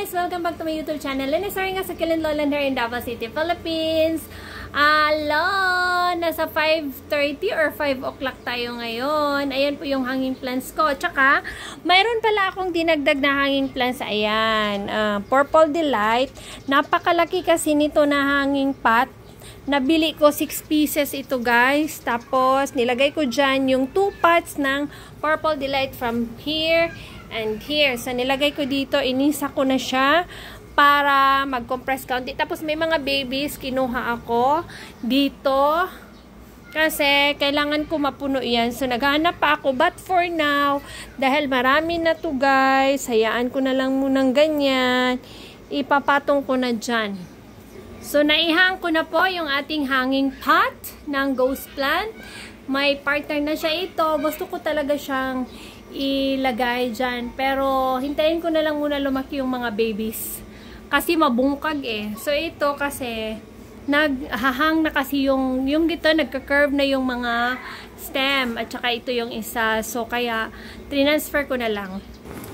guys! Welcome back to my YouTube channel. And sorry nga sa Kilin Lowland here in Davao City, Philippines. Hello! Nasa 5:30 or 5 o'clock tayo ngayon. Ayan po yung hanging plants ko. Tsaka, mayroon pala akong dinagdag na hanging plants. Ayan. Purple Delight. Napakalaki kasi nito na hanging pot. Nabili ko 6 pieces ito guys. Tapos, nilagay ko dyan yung 2 pots ng Purple Delight from here and here. So, nilagay ko dito. Inisa ko na siya para mag-compress kaunti. Tapos, may mga babies. Kinuha ako dito. Kasi, kailangan ko mapuno yan. So, naghanap pa ako. But for now, dahil marami na to guys, hayaan ko na lang munang ganyan. Ipapatong ko na dyan. So, naihang ko na po yung ating hanging pot ng ghost plant. May partner na siya ito. Gusto ko talaga siyang ilagay dyan. Pero, hintayin ko na lang muna lumaki yung mga babies. Kasi mabungkag eh. So, ito kasi, naghahang na kasi yung dito, nagka-curve na yung mga stem. At saka ito yung isa. So, kaya, transfer ko na lang.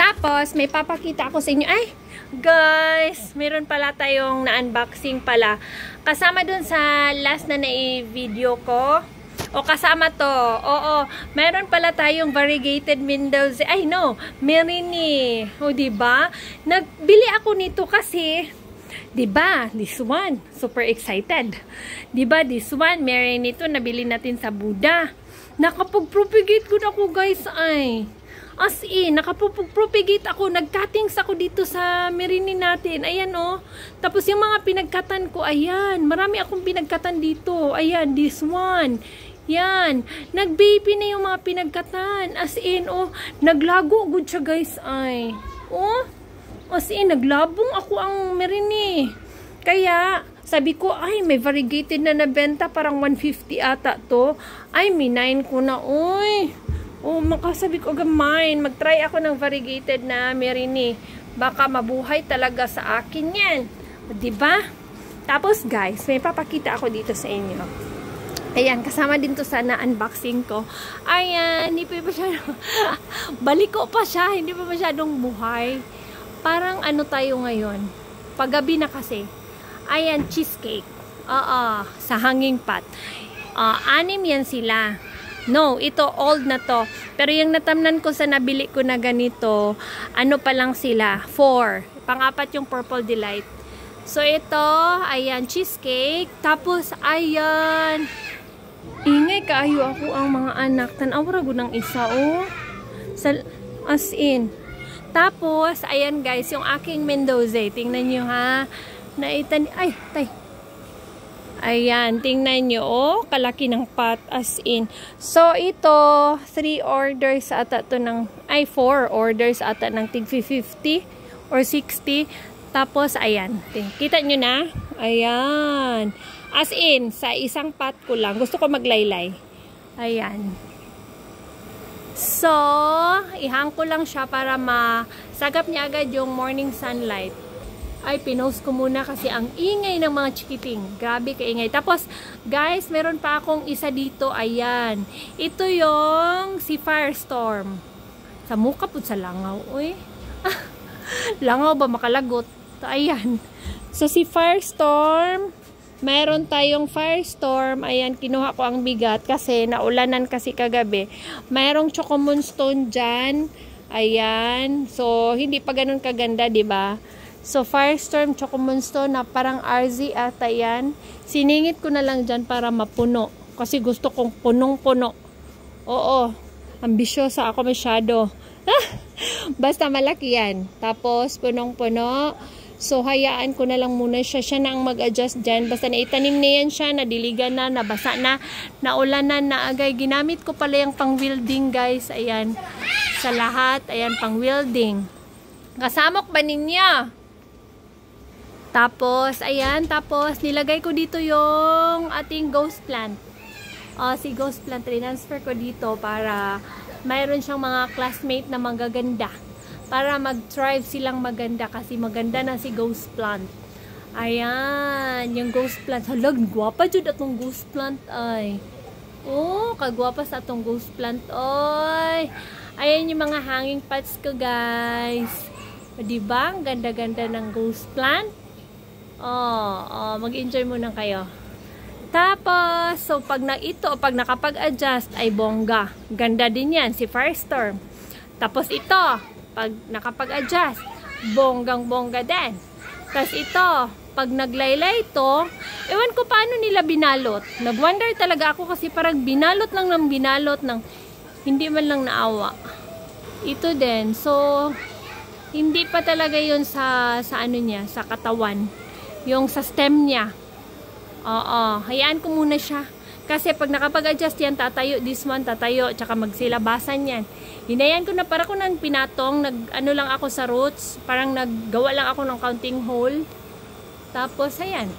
Tapos, may papakita ako sa inyo. Ay! Guys, meron pala tayong na-unboxing pala. Kasama dun sa last na na-video ko. O kasama to. Oo, meron pala tayong variegated Mendoza. Ay no, Merini. O diba? Nagbili ako nito kasi, diba? This one, super excited. Diba? This one, Merini to, nabili natin sa Buddha. Nakapag-propagate ko na ako guys ay. As in, nakapropagate ako, nag-cuttings ako dito sa Merini natin. Ayan oh. Tapos yung mga pinagkatan ko, ayan. Marami akong pinagkatan dito. Ayan, this one. Yan. Nag-baby na yung mga pinagkatan. As in, oh, naglago good siya guys ay. Oh, as in, naglabong ako ang Merini. Kaya, sabi ko, ay, may variegated na nabenta. Parang 150 ata to. Ay, minayin ko na, oy. Oh, makasabi ko gamay, mag-try ako ng variegated na Merini. Baka mabuhay talaga sa akin yan. Diba? Tapos guys, may papakita ako dito sa inyo. Ayan, kasama din to sa na-unboxing ko. Ayan, hindi pa masyadong, baliko pa siya, hindi pa masyadong buhay. Parang ano tayo ngayon? Paggabi na kasi. Ayan, cheesecake. Oo, sa hanging pot. 6 yan sila. No, ito old na to. Pero yung natamnan ko sa nabili ko na ganito, ano pa lang sila? 4. Pang-apat yung Purple Delight. So ito, ayan, cheesecake. Tapos, ayan. Ingay kaayo ako ang mga anak. Tanawra ko ng isa, oh. As in. Tapos, ayan guys, yung aking Mendoza. Tingnan nyo ha. Ay, tay. Ayan, tingnan nyo, oh, kalaki ng pot, as in. So, ito, 3 orders ata to ng, 4 orders ata ng tig 50 or 60. Tapos, ayan, kita nyo na? Ayan. As in, sa isang pot ko lang, gusto ko maglaylay. Ayan. So, ihang ko lang siya para masagap niya agad yung morning sunlight. Ay, pinost ko muna kasi ang ingay ng mga chikiting. Grabe kaingay. Tapos, guys, meron pa akong isa dito. Ayan. Ito yung si Firestorm. Sa mukha po sa langaw. Uy. Langaw ba makalagot? Ayan. So, si Firestorm, meron tayong Firestorm. Ayan, kinuha ko ang bigat kasi naulanan kasi kagabi. Mayroong Choco Moonstone dyan. Ayan. So, hindi pa ganun kaganda, diba? So, Firestorm, Choco Moonstone na parang RZ ata yan. Siningit ko na lang dyan para mapuno. Kasi gusto kong punong-puno. Oo. Ambisyosa ako masyado. Basta malaki yan. Tapos, punong-puno. So, hayaan ko na lang muna siya. Siya na ang mag-adjust dyan. Basta naitanim na yan siya. Nadiligan na, nabasa na, naulanan na agay. Ginamit ko pala yung pang-wielding, guys. Ayan. Sa lahat. Ayan, pang-wielding. Kasamok ba ninyo? Tapos, ayan, tapos nilagay ko dito yung ating ghost plant. Si ghost plant, transfer ko dito para mayroon siyang mga classmate na magaganda. Para mag-thrive silang maganda kasi maganda na si ghost plant. Ayan, yung ghost plant. Halag, gwapa dyan atong ghost plant ay. Oh, kagwapa sa atong ghost plant ay. Ayan yung mga hanging pots ko guys. Diba? Ang ganda-ganda ng ghost plant. Mag-enjoy muna kayo. Tapos, so pag pag nakapag-adjust ay bongga. Ganda din yan, si Firestorm. Tapos ito, pag nakapag-adjust, bonggang-bongga din. Tapos ito, pag naglaylay ito, ewan ko paano nila binalot. Nag-wonder talaga ako kasi parang binalot ng hindi man lang naawa. Ito din, so hindi pa talaga yun sa ano niya, sa katawan. Yung sa stem niya. Hayaan ko muna siya. Kasi pag nakapag-adjust yan, tatayo, this one tatayo, tsaka magsilabasan yan. Hinayan ko na, para ko nang pinatong, ano lang ako sa roots, parang naggawa lang ako ng counting hole. Tapos, ayan.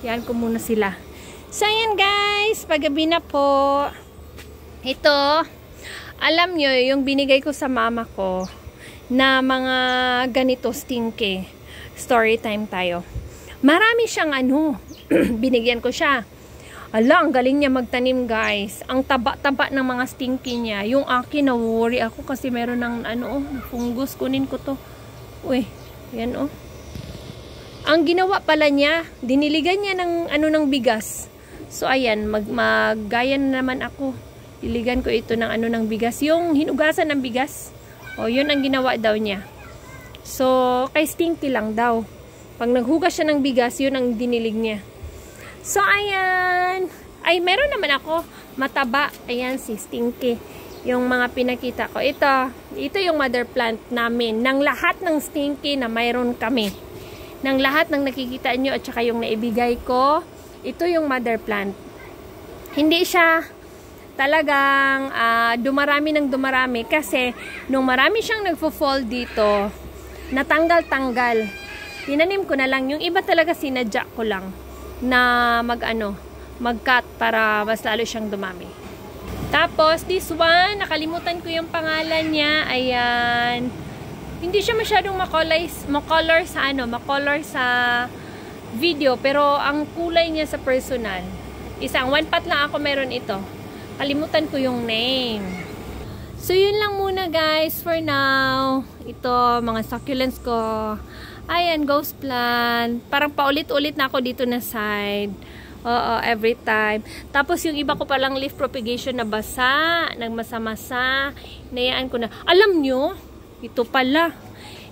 Yan ko muna sila. So, ayan guys, paggabi na po. Ito, alam nyo, yung binigay ko sa mama ko, na mga ganito stinky. Story time tayo. Marami siyang binigyan ko siya. Ala, ang galing niya magtanim guys. Ang taba-taba ng mga stinky niya. Yung akin, na-worry ako kasi meron ng fungus. Kunin ko to. Uy, yan Ang ginawa pala niya, diniligan niya ng bigas. So ayan, maggaya na naman ako. Diligan ko ito ng ng bigas. Yung hinugasan ng bigas. Yun ang ginawa daw niya. So, kay stinky lang daw. Pag naghugas siya ng bigas, yun ang dinilig niya. So, ayan. Ay, meron naman ako. Mataba. Ayan, si stinky. Yung mga pinakita ko. Ito yung mother plant namin. Ng lahat ng stinky na mayroon kami. Ng lahat ng nakikita nyo at saka yung naibigay ko. Ito yung mother plant. Hindi siya talagang dumarami ng dumarami. Kasi, nung marami siyang nagfo-fall dito, natanggal-tanggal. Tinanim ko na lang. Yung iba talaga sinadya ko lang na mag-cut para mas lalo siyang dumami. Tapos, this one, nakalimutan ko yung pangalan niya. Ayan. Hindi siya masyadong makolor sa video. Pero, ang kulay niya sa personal. Isang one pot lang ako meron ito. Kalimutan ko yung name. So, yun lang muna guys for now. Ito, mga succulents ko. Ayan, ghost plant. Parang paulit-ulit na ako dito na side. Every time. Tapos yung iba ko palang leaf propagation na basa, nagmasa-masa. Nayaan ko na. Alam nyo, ito pala.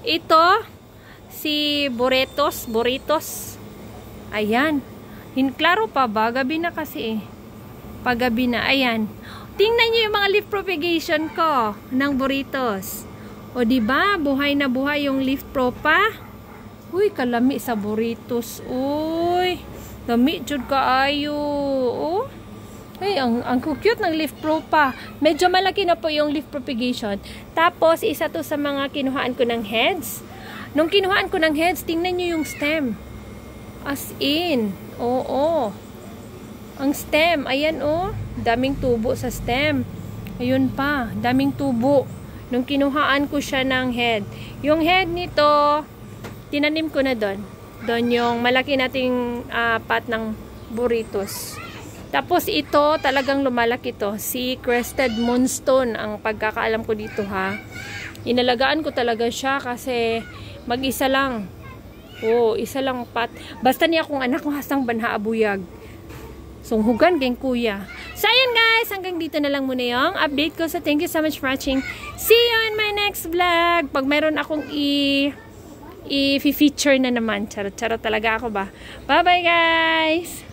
Ito, si Burritos. Ayan. Klaro pa ba? Gabi na kasi Paggabi na. Ayan. Tingnan nyo yung mga leaf propagation ko ng Burritos. O diba, buhay na buhay yung leaf propa. Uy, kalami sa Burritos. Uy, lami jud kaayo. Ay, ang cute ng leaf propa. Medyo malaki na po yung leaf propagation. Tapos, isa to sa mga kinuhaan ko ng heads. Nung kinuhaan ko ng heads, tingnan nyo yung stem. As in. Oo. Ang stem, ayan daming tubo sa stem. Ayun pa, daming tubo. Nung kinuhaan ko siya ng head. Yung head nito, tinanim ko na doon. Doon yung malaki nating pot ng Burritos. Tapos ito, talagang lumalaki to. Si Crested Moonstone ang pagkakaalam ko dito Inalagaan ko talaga siya kasi mag-isa lang. Isa lang pot. Basta niya kung anak ko hasang banha abuyag. Sunghugan kay kuya. So, ayan guys, hanggang dito na lang muna yung update ko. So, thank you so much for watching. See you in my next vlog. Pag mayroon akong i-feature na naman. Charot-charot talaga ako ba? Bye-bye guys!